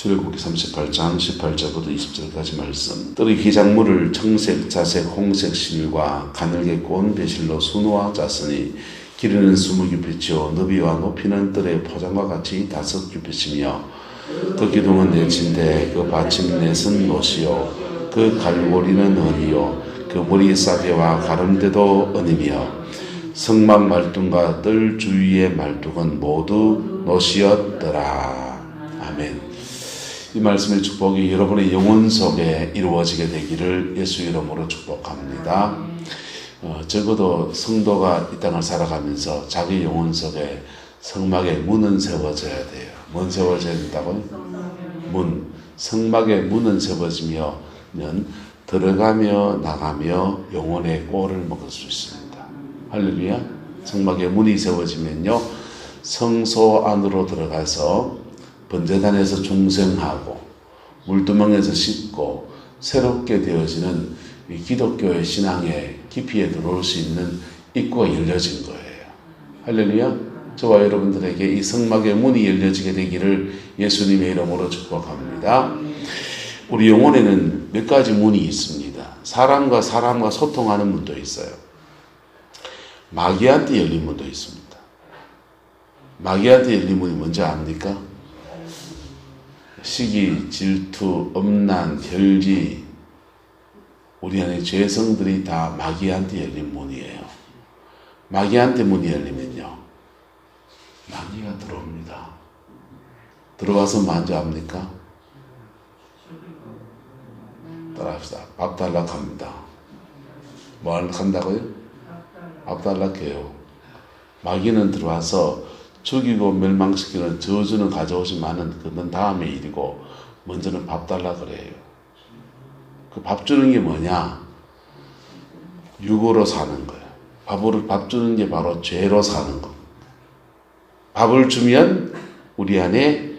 출애굽기 38장 18절부터 20절까지 말씀. 뜰의 기작물을 청색, 자색, 홍색 실과 가늘게 꼬은 배실로 수놓아 짰으니 길이는 20규빗이요 너비와 높이는 뜰의 포장과 같이 5규빗이며 그 기둥은 넷인데 그 받침넷은 못이요 그 갈고리는 은이요 그 머리 싸개와 가름대도 은이며 성막 말뚝과 뜰 주위의 말뚝은 모두 못이었더라. 아멘. 이 말씀의 축복이 여러분의 영혼 속에 이루어지게 되기를 예수 이름으로 축복합니다. 적어도 성도가 이 땅을 살아가면서 자기 영혼 속에 성막의 문은 세워져야 돼요. 문 세워져야 된다고요? 문. 성막의 문은 세워지면 들어가며 나가며 영혼의 꼴을 먹을 수 있습니다. 할렐루야. 성막의 문이 세워지면요 성소 안으로 들어가서 번제단에서 중생하고 물두멍에서 씻고 새롭게 되어지는 이 기독교의 신앙의 깊이에 들어올 수 있는 입구가 열려진 거예요. 할렐루야. 저와 여러분들에게 이 성막의 문이 열려지게 되기를 예수님의 이름으로 축복합니다. 우리 영혼에는 몇 가지 문이 있습니다. 사람과 소통하는 문도 있어요. 마귀한테 열린 문도 있습니다. 마귀한테 열린 문이 뭔지 압니까? 시기, 질투, 엄난, 혈기, 우리 안에 죄성들이 다 마귀한테 열린 문이에요. 마귀한테 문이 열리면요 마귀가 들어옵니다. 들어와서 먼저 합니까? 따라합시다. 밥 달라고 합니다. 뭐 한다고요? 밥 달라고 해요. 마귀는 들어와서 죽이고 멸망시키는 저주는 가져오지만은 그건 다음의 일이고 먼저는 밥 달라 그래요. 그 밥 주는 게 뭐냐? 육으로 사는 거예요. 밥 주는 게 바로 죄로 사는 거. 밥을 주면 우리 안에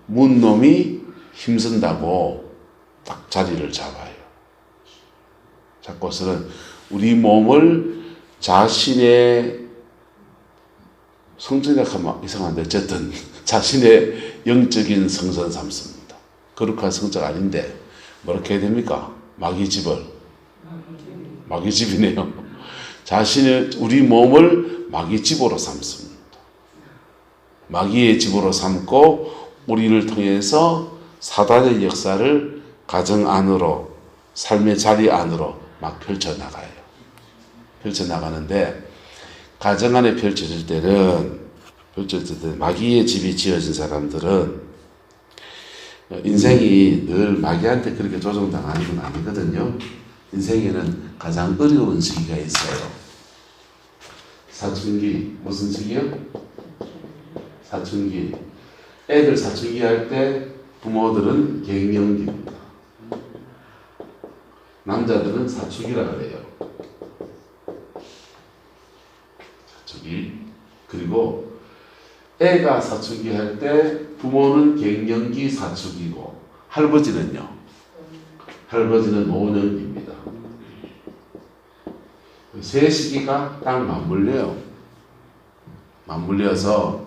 문놈이 힘쓴다고 딱 자리를 잡아요. 잡고서는 우리 몸을 자신의 성전이라고 하면 이상한데 어쨌든 자신의 영적인 성전 삼습니다. 거룩한 성전 아닌데 뭐렇게 해야 됩니까? 마귀집이네요. 우리 몸을 마귀집으로 삼습니다. 마귀의 집으로 삼고 우리를 통해서 사단의 역사를 가정 안으로 삶의 자리 안으로 막 펼쳐나가요. 펼쳐나가는데 가정 안에 펼쳐질 때는 마귀의 집이 지어진 사람들은 인생이 늘 마귀한테 그렇게 조종당하는 건 아니거든요. 인생에는 가장 어려운 시기가 있어요. 사춘기. 무슨 시기요? 사춘기. 애들 사춘기 할 때 부모들은 갱년기입니다. 남자들은 사춘기라 그래요. 그리고 애가 사춘기 할 때 부모는 갱년기 사춘기고 할아버지는요? 할아버지는 노년기입니다. 세 시기가 딱 맞물려요. 맞물려서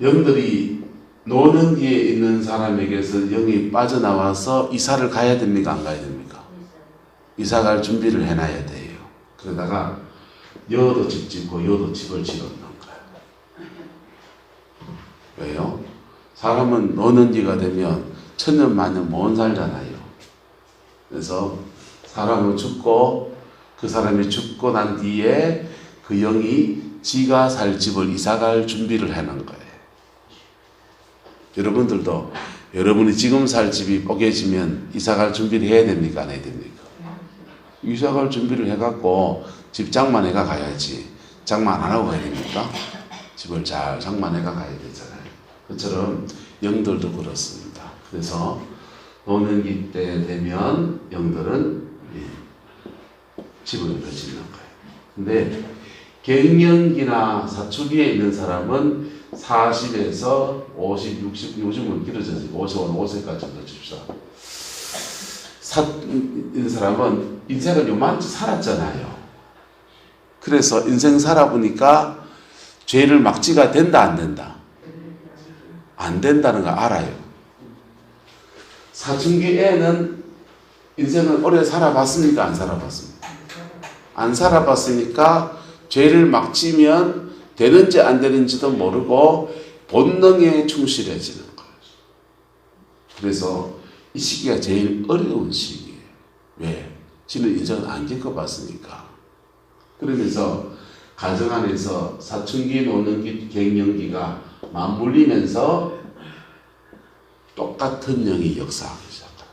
영들이 노년기에 있는 사람에게서 영이 빠져나와서 이사를 가야 됩니까? 안 가야 됩니까? 이사 갈 준비를 해놔야 돼요. 그러다가 여도 집 짓고 여도 집을 지었는 거예요. 왜요? 사람은 노년기가 되면 천년만년 못 살잖아요. 그래서 사람은 죽고 그 사람이 죽고 난 뒤에 그 영이 지가 살 집을 이사갈 준비를 해놓은 거예요. 여러분들도 여러분이 지금 살 집이 뽀개지면 이사갈 준비를 해야 됩니까? 안 해야 됩니까? 이사갈 준비를 해갖고 집 장만해가 가야지. 장만 안 하고 가야 됩니까? 집을 잘 장만해가 가야 되잖아요. 그처럼 영들도 그렇습니다. 그래서 노년기 때 되면 영들은 집을 짓는 거예요. 근데 갱년기나 사춘기에 있는 사람은 40에서 50, 60, 요즘은 길어져서 55세까지 정도 칩시다. 이 사람은 인생을 요만치 살았잖아요. 그래서 인생 살아보니까 죄를 막지가 된다 안 된다? 안 된다는 걸 알아요. 사춘기 애는 인생을 오래 살아봤습니까? 안 살아봤습니까? 안 살아봤으니까 죄를 막 지면 되는지 안 되는지도 모르고 본능에 충실해지는 거예요. 그래서 이 시기가 제일 어려운 시기예요. 왜? 지는 인생을 안 겪어봤으니까. 그러면서 가정 안에서 사춘기, 노년기, 갱년기가 맞물리면서 똑같은 영이 역사하기 시작합니다.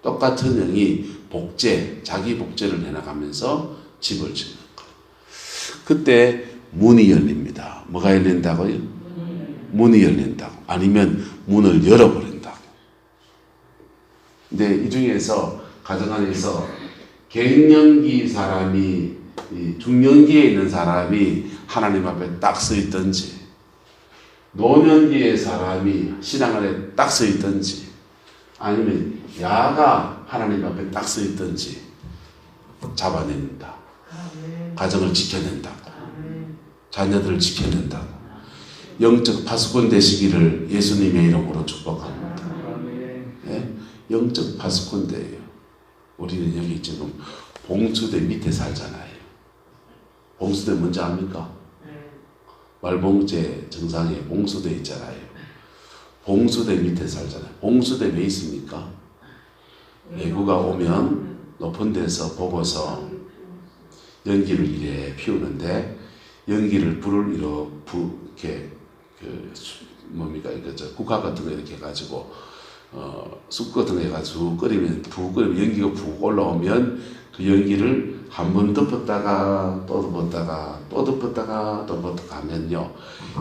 똑같은 영이 복제, 자기 복제를 해나가면서 집을 짓는 거예요. 그때 문이 열립니다. 뭐가 열린다고요? 문이 열린다고. 아니면 문을 열어버린다고. 근데 이 중에서 가정 안에서 갱년기 사람이 중년기에 있는 사람이 하나님 앞에 딱 서 있든지 노년기의 사람이 신앙 안에 딱 서 있든지 아니면 야가 하나님 앞에 딱 서 있든지 잡아낸다. 가정을 지켜낸다. 자녀들을 지켜낸다. 영적 파수꾼 되시기를 예수님의 이름으로 축복합니다. 네? 영적 파수꾼 돼요. 우리는 여기 지금 봉수대 밑에 살잖아요. 봉수대 뭔지 압니까? 말봉제 정상에 봉수대 있잖아요. 봉수대 밑에 살잖아요. 봉수대 왜 있습니까? 내구가 오면 높은 데서 보고서 연기를 이래 피우는데 연기를 불을 이렇게 뭡니까 국화 같은 거 이렇게 해가지고 쑥 같은 거 해가지고 끓이면 푹 끓이면 연기가 푹 올라오면 그 연기를 한 번 덮었다가 또 덮었다가 또 덮었다가 또 덮었다가 하면요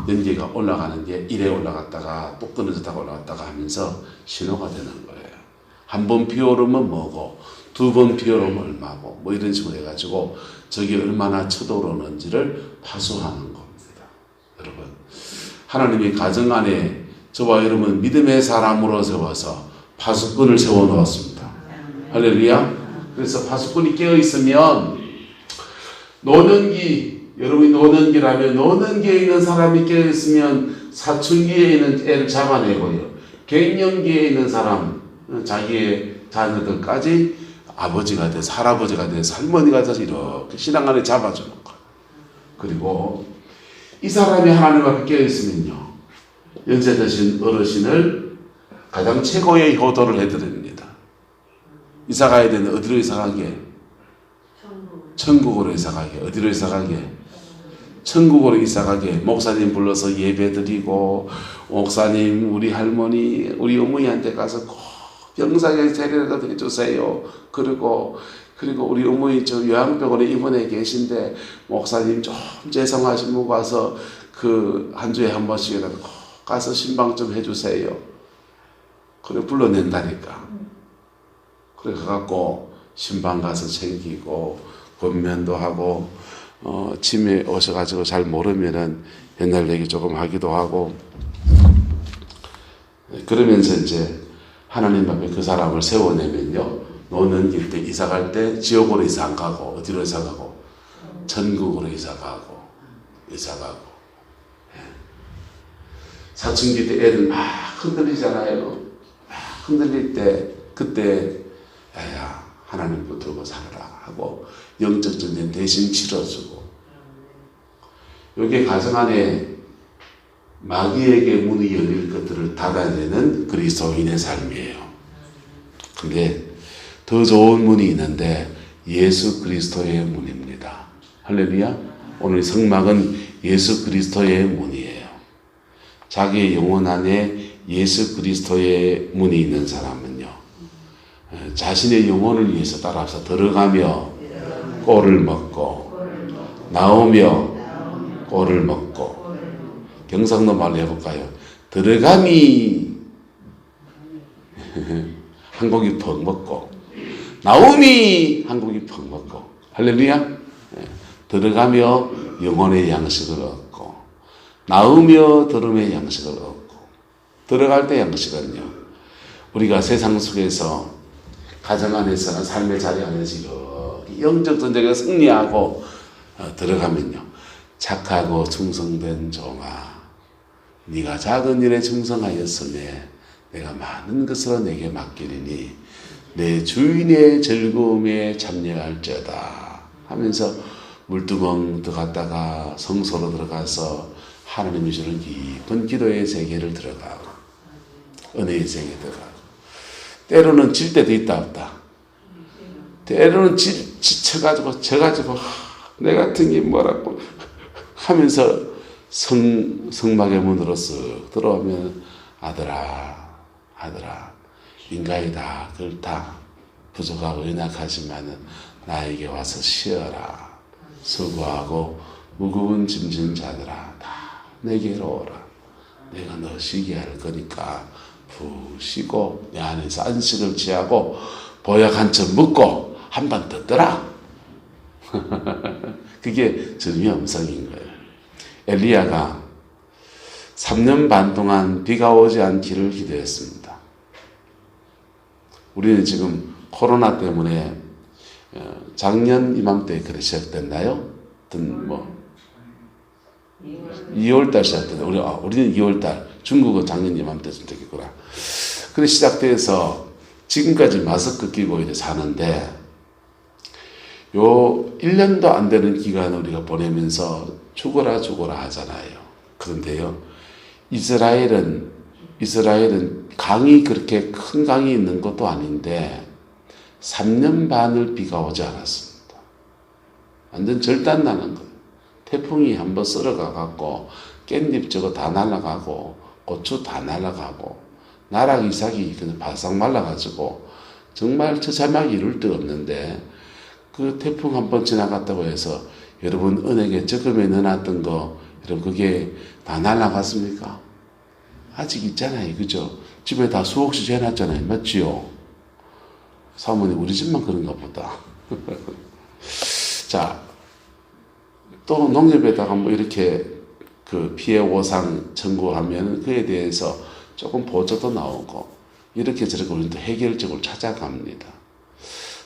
연기가 올라가는 게 이래 올라갔다가 또 끊어졌다가 올라갔다가 하면서 신호가 되는 거예요. 한 번 피오르면 뭐고 두 번 피오르면 얼마고 뭐 이런 식으로 해가지고 저게 얼마나 쳐들어오는지를 파수하는 겁니다. 여러분 하나님이 가정 안에 저와 여러분 믿음의 사람으로 세워서 파수꾼을 세워놓았습니다. 할렐루야. 그래서 파수꾼이 깨어있으면 노년기 여러분이 노년기라면 노년기에 있는 사람이 깨어있으면 사춘기에 있는 애를 잡아내고요. 갱년기에 있는 사람 자기의 자녀들까지 아버지가 돼서 할아버지가 돼서 할머니가 돼서 이렇게 신앙 안에 잡아주는 거예요. 그리고 이 사람이 하나님 앞에 깨어있으면요 연세 드신 어르신을 가장 최고의 효도를 해드립니다. 이사 가야 되는데 어디로 이사 가게? 천국으로 이사 가게. 어디로 이사 가게? 천국으로 이사 가게. 목사님 불러서 예배 드리고 목사님 우리 할머니 우리 어머니한테 가서 꼭 병상에 데려다 해주세요. 그리고 우리 어머니 저 요양병원에 입원해 계신데 목사님 좀 죄송하신 분 가서 그 한 주에 한 번씩이라도 꼭 가서 신방 좀 해주세요. 그래 불러낸다니까. 그래 가갖고 신방 가서 챙기고 권면도 하고 짐에 오셔가지고 잘 모르면은 옛날 얘기 조금 하기도 하고 그러면서 이제 하나님 앞에 그 사람을 세워내면요 노년기 때 이사 갈 때 지옥으로 이사 안 가고 어디로 이사 가고 천국으로 이사 가고 사춘기 때 애들 막 흔들리잖아요. 막 흔들릴 때 그때 야야 하나님 붙들고 살아라 하고 영적 전쟁 대신 치러주고 이게 가정 안에 마귀에게 문이 열릴 것들을 닫아내는 그리스도인의 삶이에요. 근데 더 좋은 문이 있는데 예수 그리스도의 문입니다. 할렐루야. 오늘 성막은 예수 그리스도의 문이에요. 자기의 영혼 안에 예수 그리스도의 문이 있는 사람은요 자신의 영혼을 위해서 따라서 들어가며 꼴을 먹고 나오며 꼴을 먹고 경상도 말로 해볼까요? 들어감이 한 고기 퍽 먹고 나옴이 한 고기 퍽 먹고 할렐루야. 들어가며 영혼의 양식을 얻고 나오며 들음의 양식을 얻고 들어갈 때 양식은요 우리가 세상 속에서 가정 안에서는 삶의 자리 안에서 이렇게 영적 전쟁에 승리하고 들어가면요 착하고 충성된 종아 네가 작은 일에 충성하였음에 내가 많은 것으로 내게 맡기리니 내 주인의 즐거움에 참여할지어다 하면서 물두멍 들어갔다가 성소로 들어가서 하나님이 주는 깊은 기도의 세계를 들어가고 은혜의 세계에 들어가고 때로는 질 때도 있다 없다. 때로는 지쳐가지고 져가지고 내 같은 게 뭐라고 하면서 성막의 문으로 쓱 들어오면 아들아 인간이 다 그렇다 부족하고 연약하지만은 나에게 와서 쉬어라. 수고하고 무거운 짐진 자들아 다 내게로 오라. 내가 너 쉬게 할 거니까 푹 쉬고 내 안에서 안식을 취하고 보약 한 점 먹고 한 번 더 떠라. 그게 주님의 음성인 거예요. 엘리야가 3년 반 동안 비가 오지 않기를 기도했습니다. 우리는 지금 코로나 때문에 작년 이맘때 그래 시작됐나요? 2월달 시작됐나? 우리는 2월달, 중국은 작년 이맘때쯤 됐겠구나. 그래 시작돼서 지금까지 마스크 끼고 이제 사는데 요 1년도 안 되는 기간을 우리가 보내면서 죽어라 하잖아요. 그런데요, 이스라엘은 강이 그렇게 큰 강이 있는 것도 아닌데 3년 반을 비가 오지 않았습니다. 완전 절단 나는 거예요. 태풍이 한번 쓸어가 갖고 깻잎 저거 다 날아가고 고추 다 날아가고 나락 이삭이 그냥 바싹 말라가지고 정말 처참하게 이룰 데 없는데 그 태풍 한번 지나갔다고 해서 여러분 은행에 적금에 넣어놨던 거 여러분 그게 다 날아갔습니까? 아직 있잖아요. 그죠? 집에 다 수억씩 해놨잖아요. 맞지요? 사모님 우리 집만 그런가 보다. 자, 또 농협에다가 뭐 이렇게 그 피해 보상 청구하면 그에 대해서 조금 보조도 나오고 이렇게 저렇게 우리는 또 해결책을 찾아갑니다.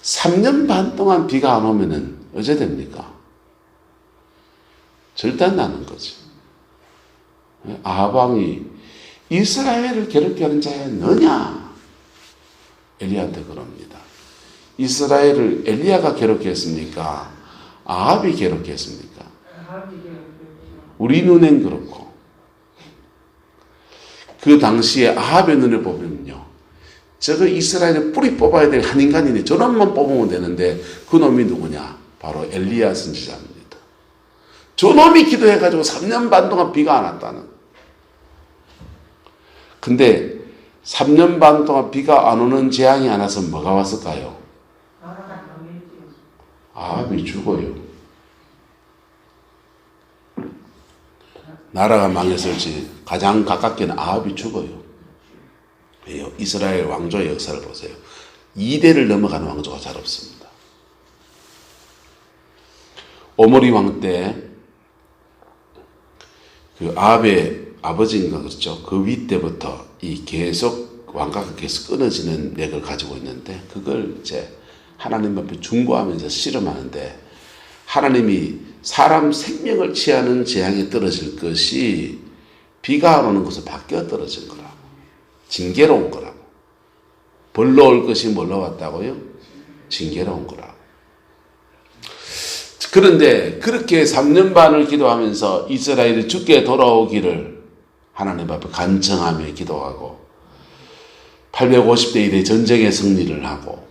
3년 반 동안 비가 안 오면은 어째 됩니까? 절단 나는 거죠. 아합왕이 이스라엘을 괴롭게 하는 자야 너냐? 엘리야한테 그럽니다. 이스라엘을 엘리야가 괴롭게 했습니까? 아합이 괴롭게 했습니까? 우리 눈엔 그렇고 그 당시에 아합의 눈에 보면요, 저거 이스라엘에 뿌리 뽑아야 될 한 인간이네. 저놈만 뽑으면 되는데 그 놈이 누구냐? 바로 엘리야 선지자입니다. 저놈이 기도해가지고 3년 반 동안 비가 안 왔다는. 근데 3년 반 동안 비가 안 오는 재앙이 안 와서 뭐가 왔을까요? 아합이 죽어요. 나라가 망했을지 가장 가깝게는 아합이 죽어요. 왜요? 이스라엘 왕조의 역사를 보세요. 2대를 넘어가는 왕조가 잘 없습니다. 오므리 왕 때 그 아합의 아버지인가 그렇죠. 그 위 때부터 이 계속 왕가가 계속 끊어지는 맥을 가지고 있는데 그걸 이제 하나님 앞에 중보하면서 씨름하는데 하나님이 사람 생명을 취하는 재앙이 떨어질 것이 비가 안 오는 것으로 바뀌어 떨어진 거라고. 징계로 온 거라고. 벌로 올 것이 뭘로 왔다고요? 징계로 온 거라고. 그런데 그렇게 3년 반을 기도하면서 이스라엘이 죽게 돌아오기를 하나님 앞에 간청하며 기도하고 850대 1의 전쟁의 승리를 하고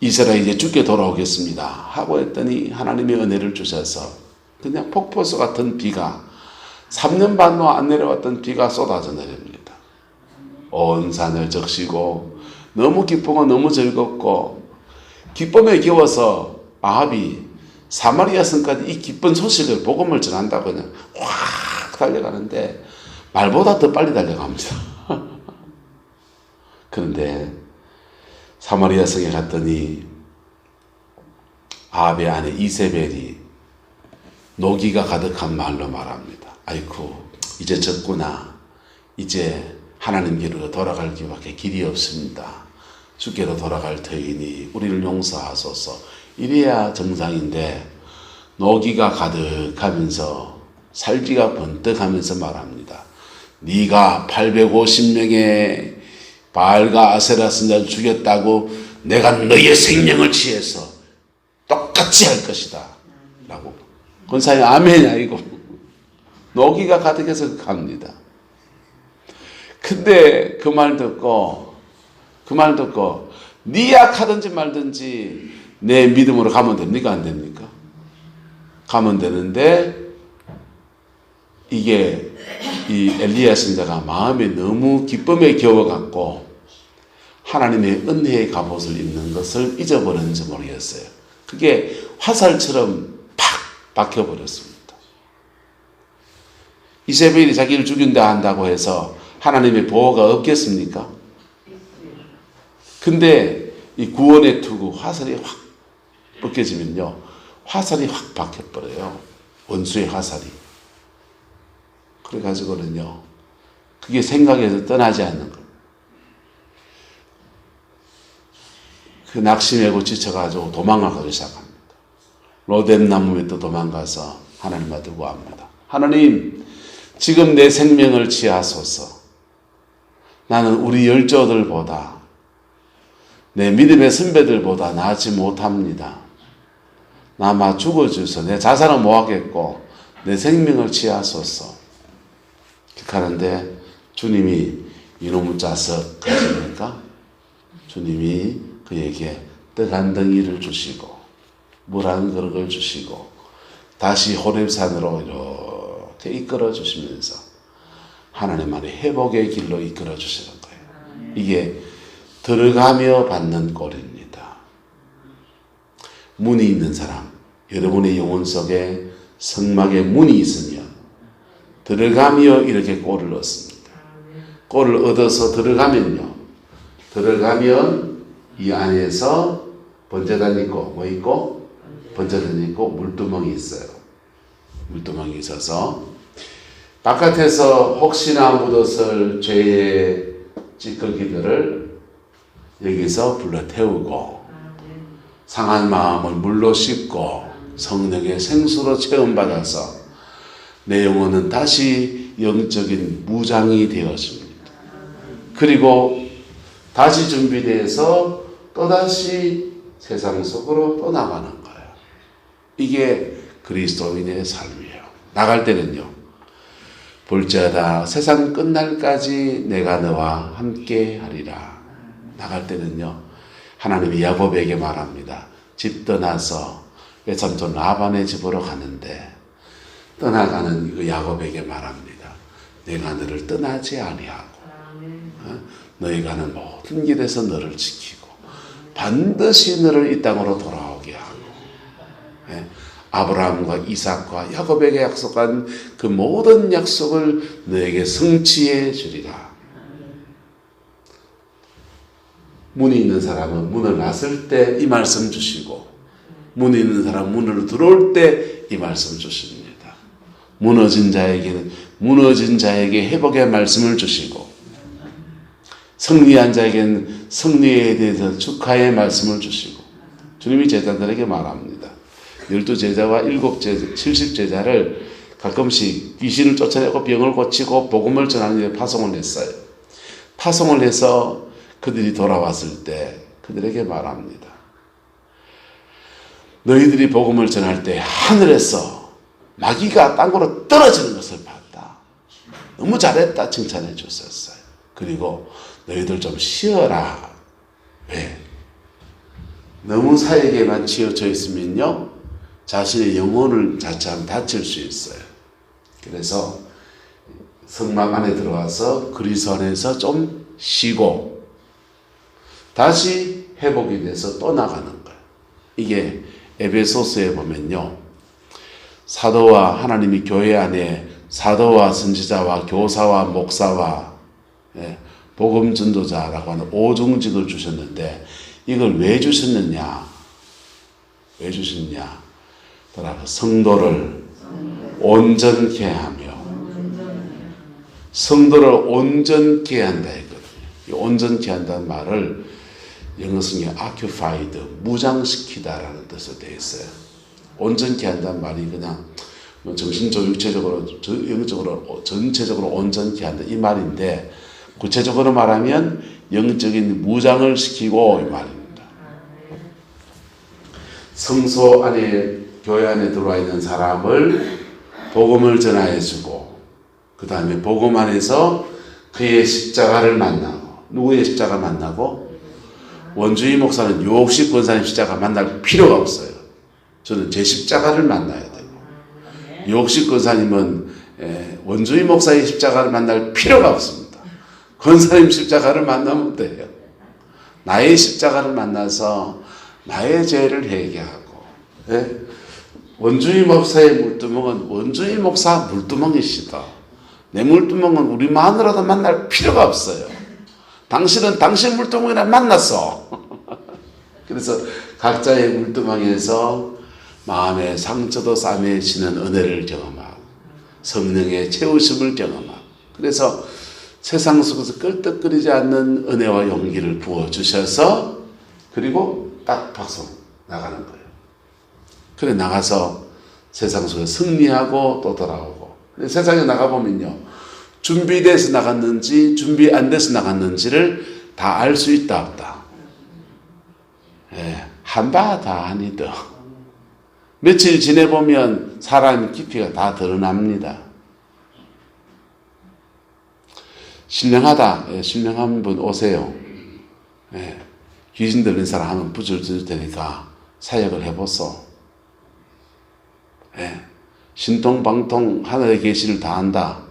이스라엘이 이제 죽게 돌아오겠습니다 하고 했더니 하나님의 은혜를 주셔서 그냥 폭포수 같은 비가 3년 반도 안 내려왔던 비가 쏟아져 내립니다. 온 산을 적시고 너무 기쁘고 너무 즐겁고 기쁨에 겨워서 아합이 사마리아 성까지 이 기쁜 소식을 복음을 전한다고 그냥 확 달려가는데 말보다 더 빨리 달려갑니다. 그런데 사마리아 성에 갔더니 아합의 아내 이세벨이 노기가 가득한 말로 말합니다. 아이쿠 이제 졌구나. 이제 하나님께로 돌아갈 길밖에 길이 없습니다. 주께로 돌아갈 터이니 우리를 용서하소서. 이래야 정상인데 노기가 가득하면서 살기가 번뜩하면서 말합니다. 네가 850명의 바알과 아세라 선자를 죽였다고 내가 너의 생명을 취해서 똑같이 할 것이다 라고. 권사님 아멘이 아니고 노기가 가득해서 갑니다. 근데 그 말 듣고 네 약하든지 말든지 내 믿음으로 가면 됩니까? 안 됩니까? 가면 되는데 이게 이 엘리야 선자가 마음에 너무 기쁨에 겨워갖고 하나님의 은혜의 갑옷을 입는 것을 잊어버렸는지 모르겠어요. 그게 화살처럼 팍 박혀버렸습니다. 이세벨이 자기를 죽인다 한다고 해서 하나님의 보호가 없겠습니까? 근데 이 구원의 투구 화살이 확 벗겨지면요, 화살이 확 박혀버려요. 원수의 화살이. 그래가지고는요, 그게 생각에서 떠나지 않는 거예요. 그 낙심하고 지쳐가지고 도망가기 시작합니다. 로뎀 나무에 또 도망가서 하나님한테 구합니다. 하나님, 지금 내 생명을 취하소서. 나는 우리 열조들보다 내 믿음의 선배들보다 나지 못합니다. 나마 죽어줘서 내 자살은 못하겠고 내 생명을 취하소서. 하는데 주님이 이놈의 자석 가시니까 주님이 그에게 떡 한 덩이를 주시고 물 한 그릇을 주시고 다시 호렙산으로 이렇게 이끌어 주시면서 하나님만의 회복의 길로 이끌어 주시는 거예요. 이게 들어가며 받는 꼴입니다. 문이 있는 사람, 여러분의 영혼 속에 성막에 문이 있으면 들어가며 이렇게 꼴을 얻습니다. 꼴을 얻어서 들어가면 이 안에서 번제단 있고 뭐 있고 번제단 있고 물두멍이 있어요. 물두멍이 있어서 바깥에서 혹시나 묻었을 죄의 찌꺼기들을 여기서 불러 태우고 상한 마음을 물로 씻고 성령의 생수로 체험받아서 내 영혼은 다시 영적인 무장이 되었습니다. 그리고 다시 준비돼서 또다시 세상 속으로 떠나가는 거예요. 이게 그리스도인의 삶이에요. 나갈 때는요, 볼지어다 세상 끝날까지 내가 너와 함께 하리라. 나갈 때는요, 하나님이 야곱에게 말합니다. 집 떠나서 외삼촌 라반의 집으로 가는데 떠나가는 그 야곱에게 말합니다. 내가 너를 떠나지 아니하고 너희 가는 모든 길에서 너를 지키고 반드시 너를 이 땅으로 돌아오게 하고 아브라함과 이삭과 야곱에게 약속한 그 모든 약속을 너에게 성취해 주리라. 문이 있는 사람은 문을 나설 때 이 말씀 주시고 문이 있는 사람은 문으로 들어올 때 이 말씀 주십니다. 무너진 자에게 회복의 말씀을 주시고 승리한 자에게는 승리에 대해서 축하의 말씀을 주시고 주님이 제자들에게 말합니다. 12제자와 70제자를 가끔씩 귀신을 쫓아내고 병을 고치고 복음을 전하는 데 파송을 했어요. 파송을 해서 그들이 돌아왔을 때 그들에게 말합니다. 너희들이 복음을 전할 때 하늘에서 마귀가 땅으로 떨어지는 것을 봤다. 너무 잘했다 칭찬해 주셨어요. 그리고 너희들 좀 쉬어라. 왜? 너무 사역에만 치우쳐 있으면요, 자신의 영혼을 자칫하면 다칠 수 있어요. 그래서 성막 안에 들어와서 그리스도 안에서 좀 쉬고 다시 회복이 돼서 또 나가는 거예요. 이게 에베소서에 보면요, 사도와 하나님이 교회 안에 사도와 선지자와 교사와 목사와 복음 전도자라고 하는 오중직을 주셨는데 이걸 왜 주셨느냐? 왜 주셨냐? 성도를 온전케 하며 성도를 온전케 한다 했거든요. 이 온전케 한다는 말을 영어 성경에 occupied, 무장시키다라는 뜻으로 되어 있어요. 온전케 한다는 말이 그냥 뭐 정신적으로, 육체적으로, 영적으로, 전체적으로 온전케 한다 이 말인데, 구체적으로 말하면 영적인 무장을 시키고 이 말입니다. 성소 안에, 교회 안에 들어와 있는 사람을 복음을 전하여주고, 그 다음에 복음 안에서 그의 십자가를 만나고, 누구의 십자가 만나고? 원주의 목사는 유옥식 권사님 십자가 만날 필요가 없어요. 저는 제 십자가를 만나야 되고, 유옥식 권사님은 원주의 목사의 십자가를 만날 필요가 없습니다. 권사님 십자가를 만나면 돼요. 나의 십자가를 만나서 나의 죄를 회개하고, 원주의 목사의 물두멍은 원주의 목사 물두멍이시다. 내 물두멍은 우리 마누라도 만날 필요가 없어요. 당신은 당신 물두멍이랑 만났어. 그래서 각자의 물두멍에서 마음의 상처도 싸매지는 은혜를 경험하고 성령의 채우심을 경험하고, 그래서 세상 속에서 껄떡거리지 않는 은혜와 용기를 부어주셔서 그리고 딱 박수 나가는 거예요. 그래 나가서 세상 속에 승리하고 또 돌아오고. 세상에 나가보면요, 준비돼서 나갔는지 준비 안 돼서 나갔는지를 다 알 수 있다 없다. 한바 다 아니다. 며칠 지내보면 사람 깊이가 다 드러납니다. 신령하다, 신령한 분 오세요. 귀신 들린 사람 하면 부줄 줄 테니까 사역을 해보소. 신통방통 하늘의 계시를 다 안다.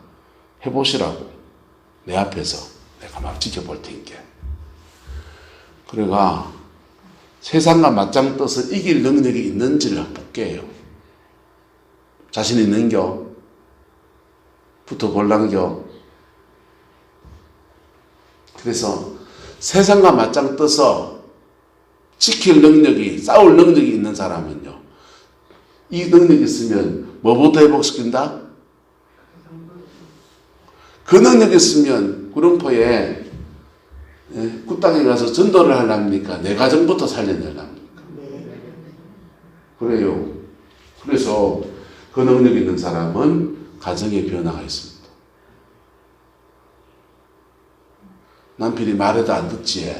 해보시라고. 내 앞에서 내가 막 지켜볼 테니까. 그래가 세상과 맞짱 떠서 이길 능력이 있는지를 볼게요. 자신 있는겨? 붙어 볼란겨? 그래서 세상과 맞짱 떠서 지킬 능력이, 싸울 능력이 있는 사람은요, 이 능력이 있으면 뭐부터 회복시킨다? 그 능력이 있으면 구룡포에 굿땅에 가서 전도를 하려합니까? 내 가정부터 살려내려합니까? 그래요. 그래서 그 능력 있는 사람은 가정에 변화가 있습니다. 남편이 말해도 안 듣지.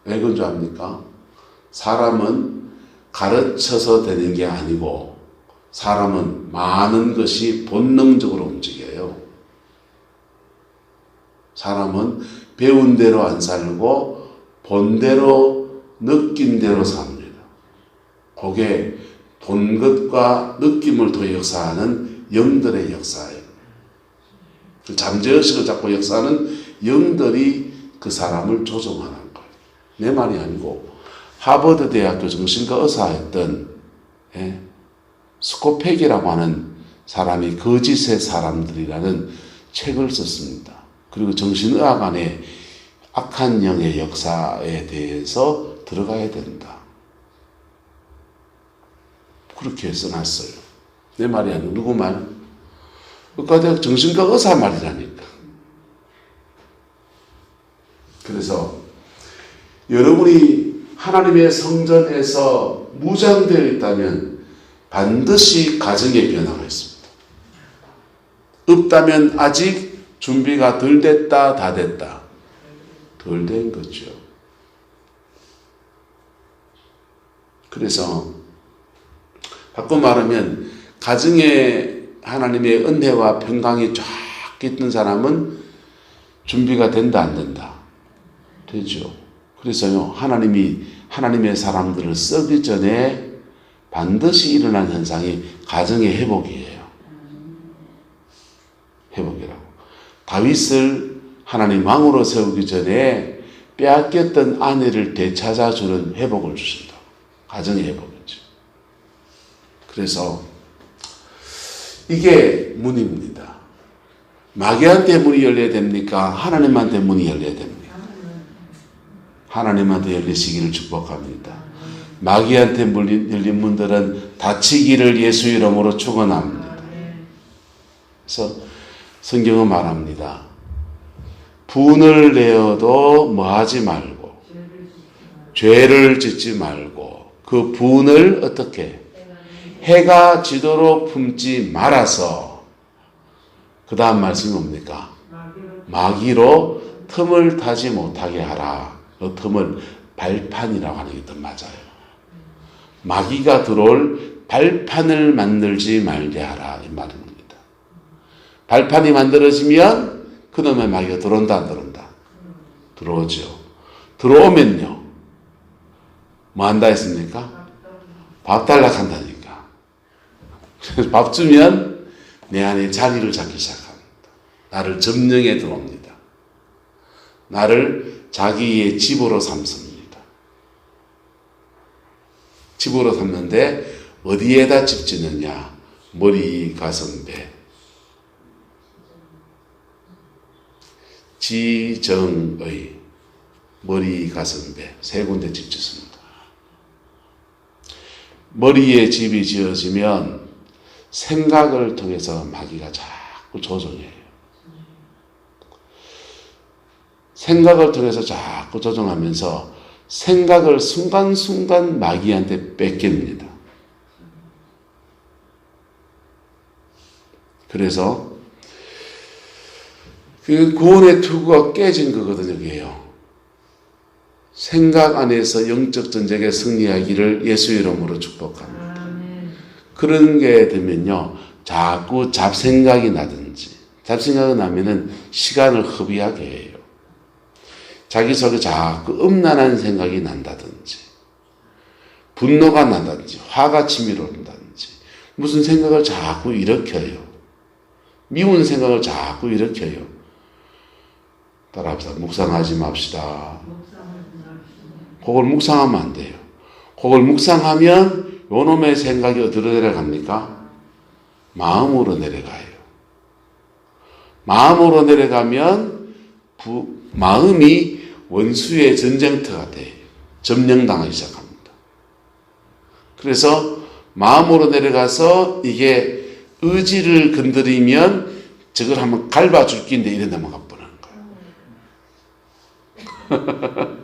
왜 그런 줄 압니까? 사람은 가르쳐서 되는 게 아니고 사람은 많은 것이 본능적으로 움직여요. 사람은 배운 대로 안 살고 본대로 느낀 대로 삽니다. 그게 본 것과 느낌을 통해 역사하는 영들의 역사예요. 잠재의식을 잡고 역사하는 영들이 그 사람을 조종하는 거예요. 내 말이 아니고 하버드 대학교 정신과 의사였던 스코펙이라고 하는 사람이 거짓의 사람들이라는 책을 썼습니다. 그리고 정신의학 안에 악한 영의 역사에 대해서 들어가야 된다. 그렇게 써놨어요. 내 말이 아니고 누구 말? 의과대학 정신과 의사 말이라니까. 그래서 여러분이 하나님의 성전에서 무장되어 있다면 반드시 가정의 변화가 있습니다. 없다면 아직 준비가 덜 됐다, 다 됐다. 덜 된 거죠. 그래서 바꿔 말하면 가정에 하나님의 은혜와 평강이 쫙 있던 사람은 준비가 된다, 안 된다? 되죠. 그래서요, 하나님의 사람들을 쓰기 전에 반드시 일어난 현상이 가정의 회복이에요. 회복이라고. 다윗을 하나님 왕으로 세우기 전에 빼앗겼던 아내를 되찾아주는 회복을 주신다. 가정의 회복이죠. 그래서 이게 문입니다. 마귀한테 문이 열려야 됩니까? 하나님한테 문이 열려야 됩니까? 하나님한테 열리시기를 축복합니다. 마귀한테 열린 문들은 닫히기를 예수 이름으로 축원합니다. 그래서 성경은 말합니다. 분을 내어도 뭐하지 말고 죄를 짓지 말고 그 분을 어떻게 해가 지도록 품지 말아서 그 다음 말씀이 뭡니까? 마귀로 틈을 타지 못하게 하라. 그 틈을 발판이라고 하는 게 더 맞아요. 마귀가 들어올 발판을 만들지 말게 하라 이 말입니다. 발판이 만들어지면 그놈의 마귀가 들어온다 안 들어온다? 들어오죠. 들어오면요 뭐 한다 했습니까? 밥 달라 한다니까. 밥 주면 내 안에 자리를 잡기 시작합니다. 나를 점령해 들어옵니다. 나를 자기의 집으로 삼습니다. 집으로 삼는데 어디에다 집 짓느냐? 머리, 가슴, 배. 지정의 머리, 가슴, 배. 세 군데 집 짓습니다. 머리에 집이 지어지면 생각을 통해서 마귀가 자꾸 조종해요. 생각을 통해서 자꾸 조종하면서 생각을 순간순간 마귀한테 뺏깁니다. 그래서 그 구원의 투구가 깨진 거거든요. 이게요. 생각 안에서 영적 전쟁에 승리하기를 예수 이름으로 축복합니다. 그런 게 되면요. 자꾸 잡생각이 나든지 잡생각이 나면은 시간을 허비하게 해요. 자기 속에 자꾸 음란한 생각이 난다든지 분노가 난다든지 화가 치밀어 오른다든지 무슨 생각을 자꾸 일으켜요. 미운 생각을 자꾸 일으켜요. 따라합시다. 묵상하지 맙시다. 그걸 묵상하면 안 돼요. 그걸 묵상하면 요놈의 생각이 어디로 내려갑니까? 마음으로 내려가요. 마음으로 내려가면 마음이 원수의 전쟁터가 돼요. 점령당하기 시작합니다. 그래서 마음으로 내려가서 이게 의지를 건드리면 저걸 한번 갈아줄 낀데 이래 넘어가 버리는 거예요.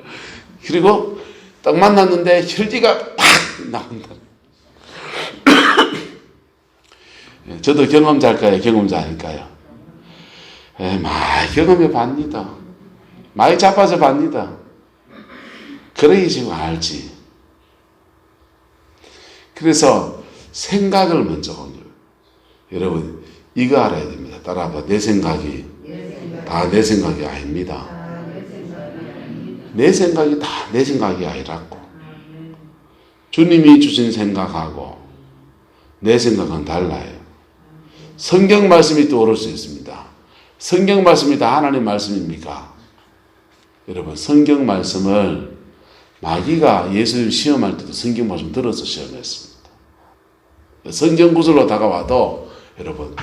그리고 딱 만났는데 혈기가 팍 나온다. 저도 경험자일까요? 경험자 아닐까요? 많이 경험해 봅니다. 많이 자빠져 봅니다. 그래야 지금 알지. 그래서 생각을 먼저 옵니다. 여러분 이거 알아야 됩니다. 따라봐. 내 생각이 다 내 생각이 아닙니다. 내 생각이 다 내 생각이 아니라고. 주님이 주신 생각하고 내 생각은 달라요. 성경 말씀이 또 오를 수 있습니다. 성경 말씀이 다 하나님 말씀입니까? 여러분 성경 말씀을 마귀가 예수님 시험할 때도 성경 말씀 들어서 시험했습니다. 성경 구절로 다가와도 여러분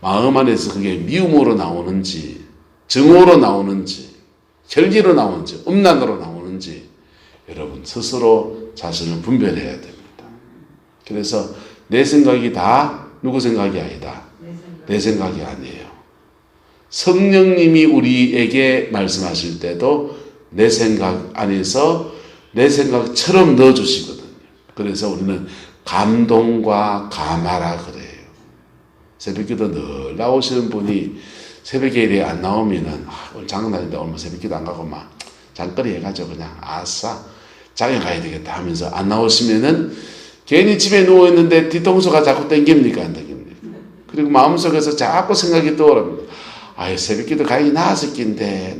마음 안에서 그게 미움으로 나오는지 증오로 나오는지 혈기로 나오는지 음란으로 나오는지 여러분 스스로 자신을 분별해야 됩니다. 그래서 내 생각이 다 누구 생각이 아니다. 내 생각이 아니에요. 성령님이 우리에게 말씀하실 때도 내 생각 안에서 내 생각처럼 넣어주시거든요. 그래서 우리는 감동과 감화라 그래요. 새벽기도 늘 나오시는 분이 새벽에 일이 안 나오면은 오늘 장난인데 오늘 새벽기도 안 가고 막 장거리 해가지고 그냥 아싸 장에 가야 되겠다 하면서 안 나오시면은 괜히 집에 누워있는데 뒤통수가 자꾸 땡깁니까 안 땡깁니까? 그리고 마음속에서 자꾸 생각이 떠오릅니다. 아유 새벽기도 가기 나았을 낀데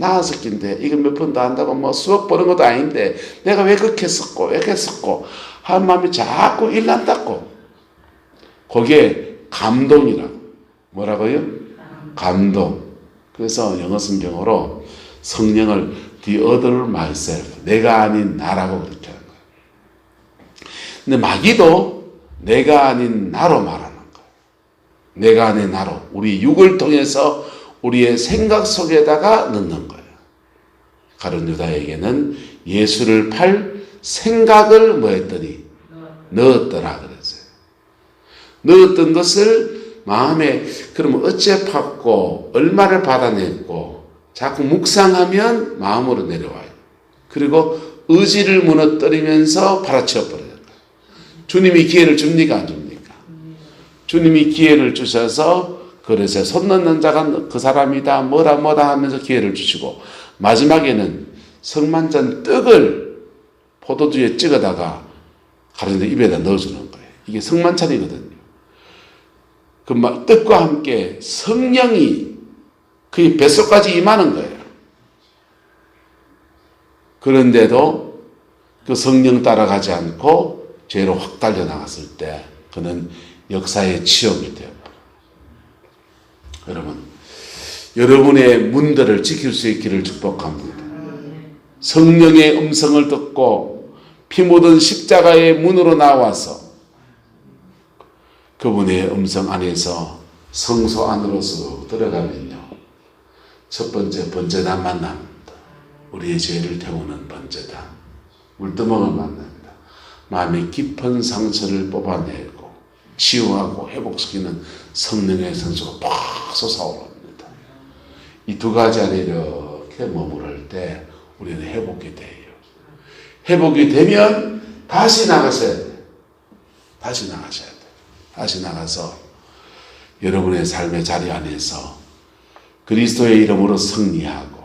이거 몇 번도 한다고 뭐 수억 버는 것도 아닌데 내가 왜 그렇게 했었고 한 마음이 자꾸 일난다고. 그게 감동이라고. 뭐라고요? 감동. 그래서 영어 성경으로 성령을 the other myself, 내가 아닌 나라고 그렇게 하는 거예요. 근데 마귀도 내가 아닌 나로 말하는 거예요. 내가 아닌 나로 우리 육을 통해서 우리의 생각 속에다가 넣는 거예요. 가룟 유다에게는 예수를 팔 생각을 뭐 했더니 넣었더라 그랬어요. 넣었던 것을 마음에 그러면 어째 팠고 얼마를 받아냈고 자꾸 묵상하면 마음으로 내려와요. 그리고 의지를 무너뜨리면서 팔아치워 버려요. 주님이 기회를 줍니까 안 줍니까? 주님이 기회를 주셔서 그릇에 손 넣는 자가 그 사람이다 뭐라 하면서 기회를 주시고 마지막에는 성만찬 떡을 포도주에 찍어다가 가르쳐 입에다 넣어주는 거예요. 이게 성만찬이거든요. 그 떡과 함께 성령이 그의 뱃속까지 임하는 거예요. 그런데도 그 성령 따라가지 않고 죄로 확 달려나갔을 때 그는 역사의 치욕이 되어버려요. 여러분, 여러분의 문들을 지킬 수 있기를 축복합니다. 성령의 음성을 듣고 피 묻은 십자가의 문으로 나와서 그분의 음성 안에서 성소 안으로서 들어가면요. 첫 번째 번제단 만납니다. 우리의 죄를 태우는 번제단. 물두멍을 만납니다. 마음의 깊은 상처를 뽑아내고 치유하고 회복시키는 성령의 선수가 팍 솟아오릅니다. 이 두 가지 안에 이렇게 머무를 때 우리는 회복이 돼요. 회복이 되면 다시 나가셔야 돼요. 다시 나가셔야 돼요. 다시 나가서 여러분의 삶의 자리 안에서 그리스도의 이름으로 승리하고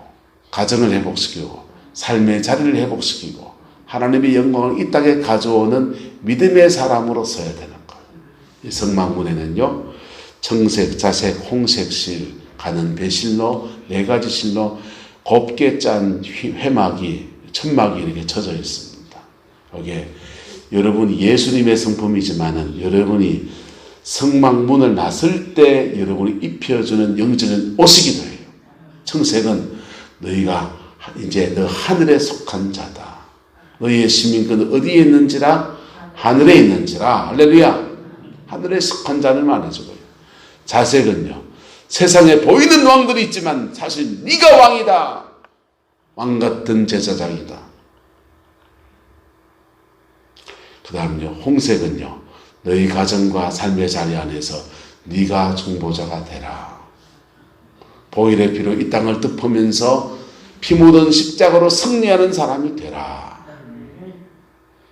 가정을 회복시키고 삶의 자리를 회복시키고 하나님의 영광을 이 땅에 가져오는 믿음의 사람으로 서야 되는 거예요. 이 성막문에는요. 청색, 자색, 홍색 실, 가는 배실로 네 가지 실로 곱게 짠 회막이 천막이 이렇게 쳐져 있습니다. 여기에 여러분이 예수님의 성품이지만은 여러분이 성막문을 나설 때 여러분이 입혀주는 영적인 옷이기도 해요. 청색은 너희가 이제 너 하늘에 속한 자다. 너희의 시민권은 어디에 있는지라? 하늘에 있는지라. 할렐루야. 하늘에 속한 자를 말해주고요. 자색은요. 세상에 보이는 왕들이 있지만 사실 네가 왕이다. 왕 같은 제사장이다. 그 다음요. 홍색은요. 너희 가정과 삶의 자리 안에서 네가 중보자가 되라. 보혈의 피로 이 땅을 덮으면서 피 묻은 십자가로 승리하는 사람이 되라.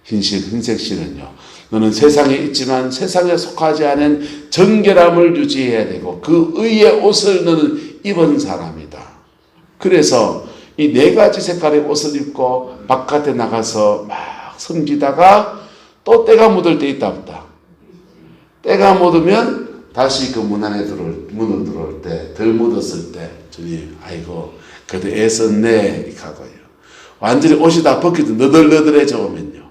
흰색 실은요. 너는 세상에 있지만 세상에 속하지 않은 정결함을 유지해야 되고 그 의의 옷을 너는 입은 사람이다. 그래서 이 네 가지 색깔의 옷을 입고 바깥에 나가서 막 섬기다가 또 때가 묻을 때 있다 없다. 때가 묻으면 다시 그 문 안에 문을 들어올 때 덜 묻었을 때 주님 아이고 그래도 애썼네 이렇게 하고요. 완전히 옷이 다 벗겨도 너덜너덜해져 오면요.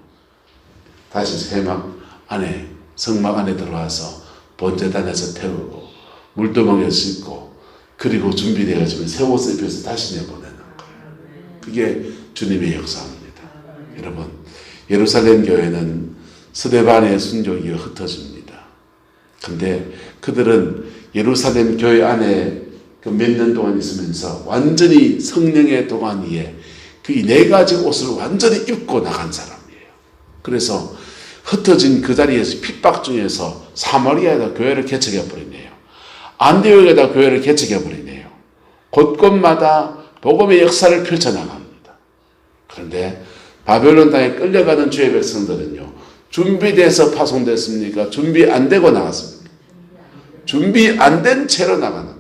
다시 세막 안에 성막 안에 들어와서 번제단에서 태우고 물두멍에 씻고 그리고 준비되어지면 새 옷을 입혀서 다시 내보내는 거예요. 그게 주님의 역사입니다. 여러분 예루살렘 교회는 스데반의 순종이 흩어집니다. 근데 그들은 예루살렘 교회 안에 그 몇 년 동안 있으면서 완전히 성령의 동안이에 그 네 가지 옷을 완전히 입고 나간 사람이에요. 그래서 흩어진 그 자리에서 핍박 중에서 사마리아에다 교회를 개척해버리네요. 안디옥에다 교회를 개척해버리네요. 곳곳마다 복음의 역사를 펼쳐나갑니다. 그런데 바벨론 땅에 끌려가는 주의 백성들은요. 준비돼서 파송됐습니까? 준비 안 되고 나갔습니까? 준비 안 된 채로 나가는 거예요.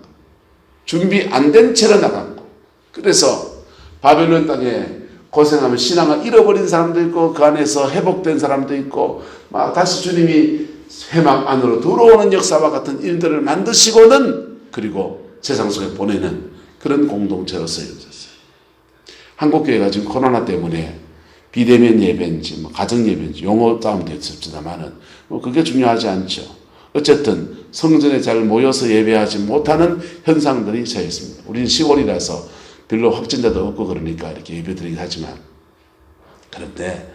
준비 안 된 채로 나간 거. 그래서 바벨론 땅에 고생하면 신앙을 잃어버린 사람도 있고 그 안에서 회복된 사람도 있고 막 다시 주님이 회막 안으로 들어오는 역사와 같은 일들을 만드시고는 그리고 세상 속에 보내는 그런 공동체로 쓰여졌어요. 한국교회가 지금 코로나 때문에 비대면 예배인지 가정 예배인지 용어 싸움도 있습니다만은 그게 중요하지 않죠. 어쨌든 성전에 잘 모여서 예배하지 못하는 현상들이 처했습니다. 우리는 시골이라서 별로 확진자도 없고 그러니까 이렇게 예배드리긴 하지만 그런데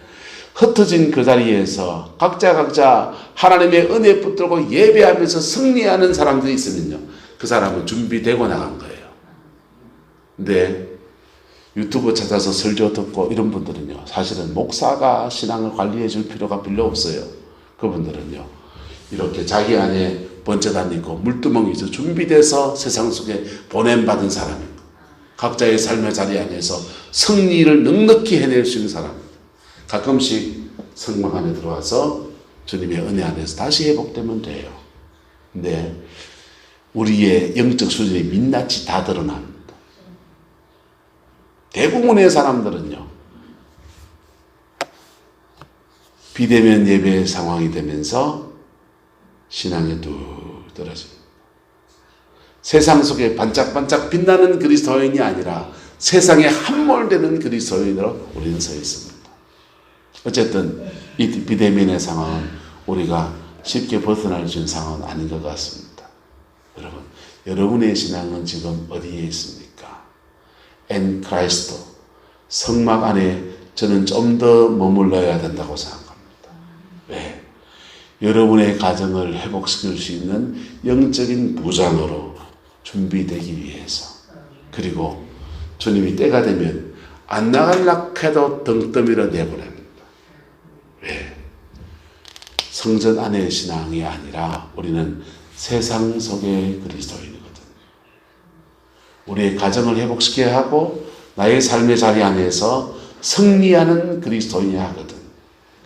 흩어진 그 자리에서 각자 하나님의 은혜 붙들고 예배하면서 승리하는 사람들이 있으면요. 그 사람은 준비되고 나간 거예요. 근데 유튜브 찾아서 설교 듣고 이런 분들은요. 사실은 목사가 신앙을 관리해 줄 필요가 별로 없어요. 그분들은요. 이렇게 자기 안에 번제단 있고 물두멍이 있어 준비돼서 세상 속에 보냄받은 사람입니다. 각자의 삶의 자리 안에서 승리를 넉넉히 해낼 수 있는 사람입니다. 가끔씩 성막 안에 들어와서 주님의 은혜 안에서 다시 회복되면 돼요. 근데 우리의 영적 수준이 민낯이 다 드러납니다. 대부분의 사람들은요, 비대면 예배 상황이 되면서 신앙이 뚝 떨어집니다. 세상 속에 반짝반짝 빛나는 그리스도인이 아니라 세상에 함몰되는 그리스도인으로 우리는 서 있습니다. 어쨌든 이 비대면의 상황은 우리가 쉽게 벗어날 수 있는 상황은 아닌 것 같습니다. 여러분, 여러분의 신앙은 지금 어디에 있습니까? 엔 크라이스토, 성막 안에 저는 좀 더 머물러야 된다고 생각합니다. 왜? 여러분의 가정을 회복시킬 수 있는 영적인 무장으로 준비되기 위해서. 그리고 주님이 때가 되면 안 나가려고 해도 등 떠밀어 내보냅니다. 왜? 성전 안의 신앙이 아니라 우리는 세상 속의 그리스도인이거든. 우리의 가정을 회복시켜야 하고 나의 삶의 자리 안에서 승리하는 그리스도인이야 하거든.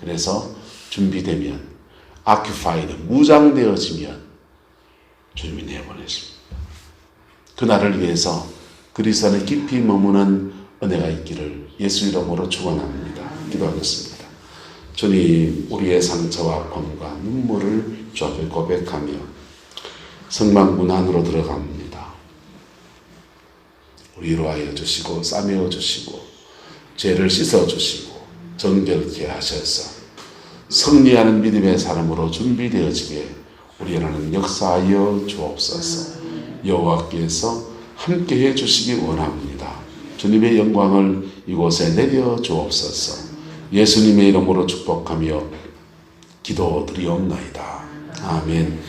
그래서 준비되면, occupied, 무장되어지면 주님이 내보내십니다. 그날을 위해서 그리스도 안에 깊이 머무는 은혜가 있기를 예수 이름으로 축원합니다. 기도하겠습니다. 주님, 우리의 상처와 아픔과 눈물을 주 앞에 고백하며 성막문 안으로 들어갑니다. 위로하여 주시고 싸매어 주시고 죄를 씻어 주시고 정결케 하셔서 승리하는 믿음의 사람으로 준비되어지게 우리는 역사하여 주옵소서. 여호와께서 함께해 주시기 원합니다. 주님의 영광을 이곳에 내려 주옵소서. 예수님의 이름으로 축복하며 기도드리옵나이다. 아멘.